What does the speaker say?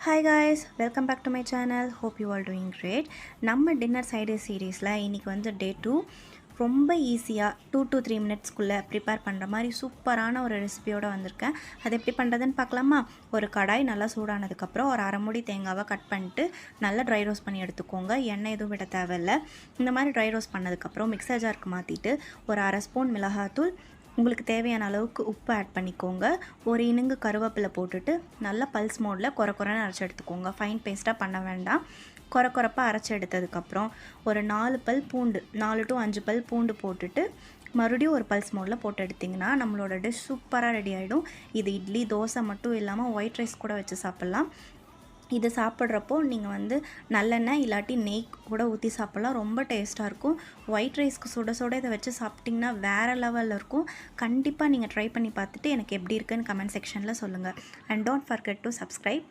Hi guys, welcome back to my channel. Hope you all doing great. நம்ம dinner side சீரீஸில் இன்றைக்கி வந்து டே 2 ரொம்ப ஈஸியாக 2 to 3 மினிட்ஸ்க்குள்ளே ப்ரிப்பேர் பண்ணுற மாதிரி சூப்பரான ஒரு ரெசிபியோடு வந்திருக்கேன். அது எப்படி பண்ணுறதுன்னு பார்க்கலாமா? ஒரு கடாய் நல்லா சூடானதுக்கப்புறம் ஒரு அரை மூடி தேங்காவை கட் பண்ணிட்டு நல்லா ட்ரை ரோஸ்ட் பண்ணி எடுத்துக்கோங்க. எண்ணெய் எதுவும் விட தேவையில்லை. இந்த மாதிரி ட்ரை ரோஸ்ட் பண்ணதுக்கப்புறம் மிக்சர் ஜாருக்கு மாற்றிட்டு ஒரு அரை ஸ்பூன் மிளகாத்தூள், உங்களுக்கு தேவையான அளவுக்கு உப்பு ஆட் பண்ணிக்கோங்க. ஒரு இனுங்கு கருவேப்பிலை போட்டுட்டு நல்லா பல்ஸ் மோடில் கொரன்னு அரைச்சி எடுத்துக்கோங்க. ஃபைன் பேஸ்ட்டாக பண்ண வேண்டாம். கொரப்பாக அரைச்சி எடுத்ததுக்கப்புறம் ஒரு 4 பல் பூண்டு, 4 to 5 பல் பூண்டு போட்டுட்டு மறுபடியும் ஒரு பல்ஸ் மோடில் போட்டு எடுத்திங்கன்னா நம்மளோட டிஷ் சூப்பராக ரெடி ஆகிடும். இது இட்லி தோசை மட்டும் இல்லாமல் ஒயிட் ரைஸ் கூட வச்சு சாப்பிட்லாம். இது சாப்பிட்றப்போ நீங்கள் வந்து நல்லெண்ணெய் இல்லாட்டி நெய் கூட ஊற்றி சாப்பிட்லாம். ரொம்ப டேஸ்ட்டாக இருக்கும். ஒயிட் ரைஸ்க்கு சுட சுட இதை வச்சு சாப்பிட்டிங்கன்னா வேறு லெவலில் இருக்கும். கண்டிப்பாக நீங்கள் ட்ரை பண்ணி பார்த்துட்டு எனக்கு எப்படி இருக்குன்னு கமெண்ட் செக்ஷனில் சொல்லுங்கள். And don't forget to subscribe.